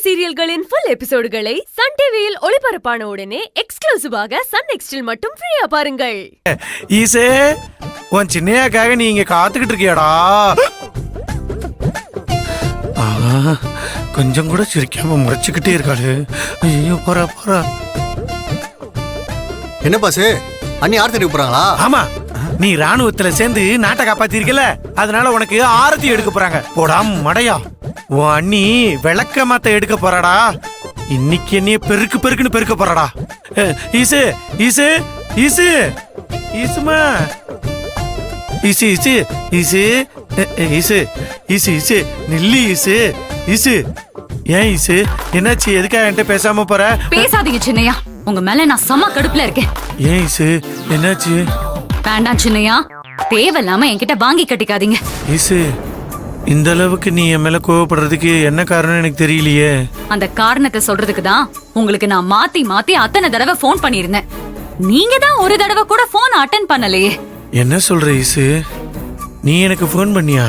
சீரியல்களின் full எபிசோடுகளை Sun டிவியில் ஒளிபரப்பான உடனே எக்ஸ்க்ளூசிவாக சன் நெக்ஸ்டில் மட்டும் ஃப்ரீயா பாருங்கள். ஈசே, உன் சின்னையாக்காக நீ இங்க காத்துக்கிட்டு இருக்கியாடா? கொஞ்சம் கூட சிரிக்காம முறைச்சுக்கிட்டே இருக்காளு. ஐயோ, போறா போறா. என்ன பாசு, அண்ணி ஆர்த்தி எடுக்க போறாங்களா? ஆமா, நீ ராணுவத்துல சேர்ந்து நாட்டை காப்பாத்திருக்கல, அதனால உனக்கு ஆரத்தி எடுக்க போறாங்க. போடா மடையா, உன் அண்ணி விளக்க மாத்த எடுக்க போறாடா. இன்னைக்கு என்னைய பெருக்கு பெருக்குன்னு பெருக்க போறாடா. ஈசு ஈசு ஈசு ஈசுமா, ஈசு ஈசு ஈசு ஈசு ஈசு ஈசு நில்லி ஈசு ஈசு. ஏன் ஈசு, என்னாச்சு? எதுக்காக என்கிட்ட பேசாம போற? பேசாதீங்க சின்னையா, உங்க மேல நான் செம கடுப்புல இருக்கேன். ஏன் ஈசு, என்னாச்சு? வேண்டாம் சின்னையா, தேவையில்லாம என்கிட்ட வாங்கி கட்டிக்காதீங்க. ஈசு, இந்த அளவுக்கு நீ என் மேல கோவப்படுறதுக்கு என்ன காரணம் எனக்கு தெரியலையே. அந்த காரணத்தை சொல்றதுக்கு தான் உங்களுக்கு நான் மாத்தி மாத்தி அத்தனை தடவை போன் பண்ணிருந்தேன். நீங்க தான் ஒரு தடவை கூட போன் அட்டென்ட் பண்ணலையே. என்ன சொல்ற ஈசு, நீ எனக்கு போன் பண்ணியா?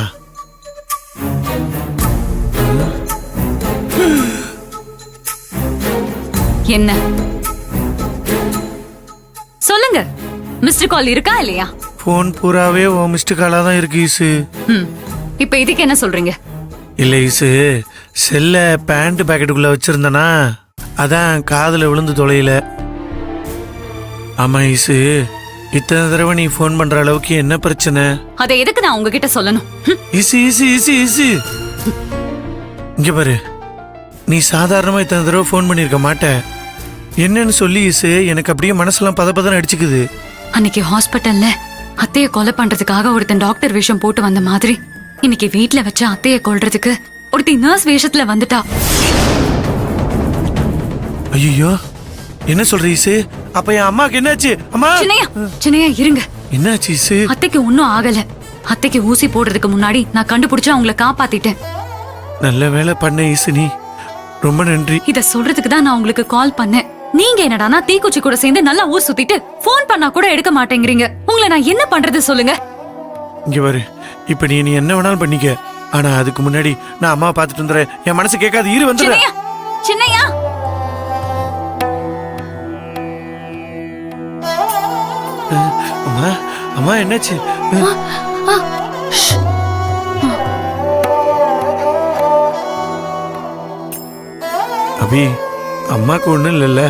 என்ன சொல்லுங்க, மிஸ்டர் கால் இருக்கா இல்லையா? போன் பூராவே உன் மிஸ்டு காலா தான் இருக்கு ஈசு. இப்ப இதுக்கு என்ன சொல்றீங்க? இல்ல ஈசு, செல்ல பேண்ட் பாக்கெட்டுக்குள்ள வச்சிருந்தனா, அதான் காதுல விழுந்து தொலைல. ஆமா ஈசு, இத்தனை தடவை நீ போன் பண்ற அளவுக்கு என்ன பிரச்சனை? அதை எதுக்கு நான் உங்ககிட்ட சொல்லணும்? ஈசு ஈசு ஈசு ஈசு, இங்க பாரு, நீ சாதாரணமா இத்தனை தடவை போன் பண்ணிருக்க மாட்ட. என்னன்னு சொல்லி ஈசு, எனக்கு அப்படியே மனசெல்லாம் பதப்பதன்னு அடிச்சுக்குது. அன்னைக்கு ஹாஸ்பிட்டல்ல அத்தைய கொலை பண்றதுக்காக ஒருத்தன் டாக்டர் வேஷம் போட்டு வந்த மாதிரி, இன்னைக்கு வீட்ல வச்ச அத்தைய கொல்றதுக்கு ஒருத்தி நர்ஸ் வேஷத்துல வந்துட்டா. ஐயோ, என்ன சொல்ற ஈசு? அப்ப என் அம்மாக்கு என்னாச்சு? அம்மா, சின்னையா இருங்க. என்னாச்சு ஈசு? அத்தைக்கு ஒன்னும் ஆகல. அத்தைக்கு ஊசி போடுறதுக்கு முன்னாடி நான் கண்டுபிடிச்சு அவங்கள காப்பாத்திட்டேன். நல்ல வேலை பண்ண ஈசு, நீ ரொம்ப நன்றி. இத சொல்றதுக்கு தான் நான் உங்களுக்கு கால் பண்ணேன். நீங்க என்னடானா தீக்குச்சி கூட சேர்ந்து நல்லா ஊர் சுத்திட்டு போன் பண்ணா கூட எடுக்க மாட்டேங்கிறீங்க. உங்களை நான் என்ன பண்றது சொல்லுங்க? இங்க பாரு, இப்ப நீ என்ன வேணாலும் பண்ணிக்க, ஆனா அதுக்கு முன்னாடி நான் அம்மா பாத்துட்டு வந்துறேன். என் மனசு கேட்காது, இரு வந்துடுறேன். சின்னையா, அம்மா அம்மா, என்னாச்சு? அபி, அம்மாக்கு ஒண்ணும் இல்லைல்ல?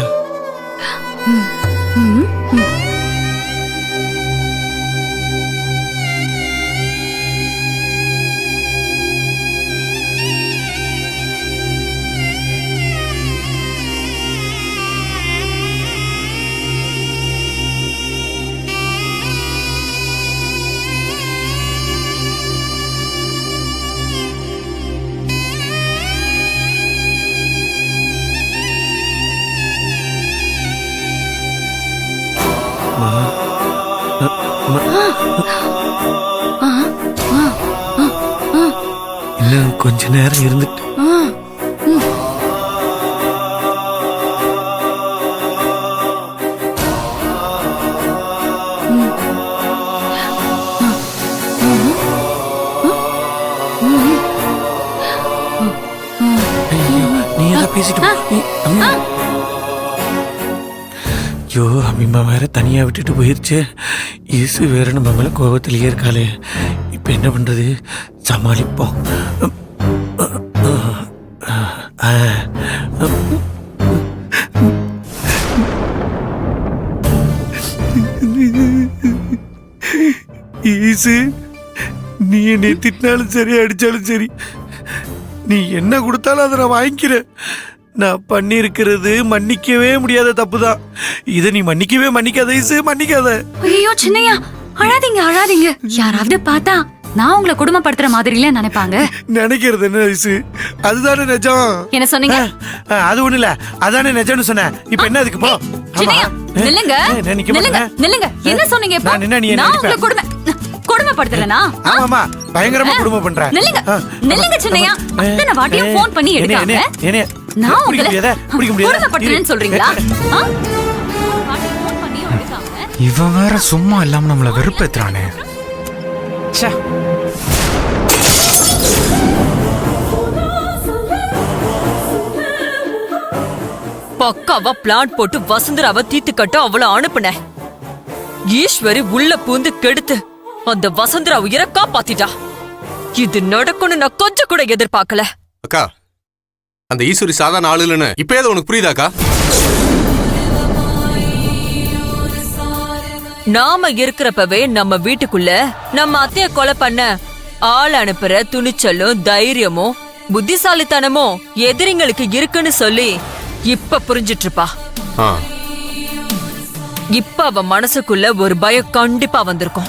இன்னும் கொஞ்ச நேரம் இருந்துட்டு நீ எல்லாம் பேசிட்டு. ஐயோ, அம்மா வேற தனியா விட்டுட்டு போயிருச்சு. ஈசு வேற நம்ம மேல கோபத்திலேயே இருக்காளே. இப்ப என்ன பண்றது? சமாளிப்போம். ஈசு, நீ என்னை திட்டினாலும் சரி, அடிச்சாலும் சரி, நீ என்ன கொடுத்தாலும் அதை நான் வாங்கிக்கிறேன். நான் பண்ணிருக்கிறது மன்னிக்கவே முடியாத தப்புதான். இதை நீ மன்னிக்காத ஈசு, மன்னிக்காத. ஐயோ சின்னையா, அழாதீங்க அழாதீங்க. யாராவது பார்த்தா நான் உங்களை குடும்பப்படுத்துற மாதிரில நினைப்பாங்க. நினைக்கிறது என்ன ஈசு, அதுதானே நிஜம். என்ன சொன்னீங்க? அது ஒண்ணு இல்ல, அதானே நிஜம்னு சொன்னேன். இப்ப என்ன அதுக்கு? போ. நில்லுங்க நில்லுங்க நில்லுங்க. என்ன சொன்னீங்க? நான் உங்களை குடும்பப்படுத்தலனா? ஆமாமா, பயங்கரமா குடும்பம் பண்றேன். நில்லுங்க நில்லுங்க சின்னையா, அத்தனை வாட்டியும் போன் பண்ணி எடுக்காம நான் உங்களை குடும்பப்படுத்துறேன்னு சொல்றீங்களா? இவன் வேற சும்மா இல்லாம நம்மள வெறுப்பேத்துறானே. பக்காவா பிளான் போட்டு வசுந்தராவை தீத்து கட்ட அவளை அனுப்புன. ஈஸ்வரி உள்ள பூந்து கெடுத்து அந்த வசுந்தரா உயிரை காப்பாத்திட்டா. இது நடக்கும்னு நான் கொஞ்சம் கூட எதிர்பார்க்கல. அக்கா, அந்த ஈஸ்வரி சாதாரண ஆளு இல்லைன்னு இப்ப ஏதோ உனக்கு புரியுதாக்கா? நாம இருக்கிறப்பவே நம்ம வீட்டுக்குள்ள நம்ம அத்தைய கொலை பண்ண ஆள் அனுப்புற துணிச்சலும் தைரியமும் புத்திசாலித்தனமும் எதிரிங்களுக்கு இருக்குன்னு சொல்லி இப்ப புரிஞ்சிட்டு இருப்பா. இப்ப அவ மனசுக்குள்ள ஒரு பயம் கண்டிப்பா வந்திருக்கும்.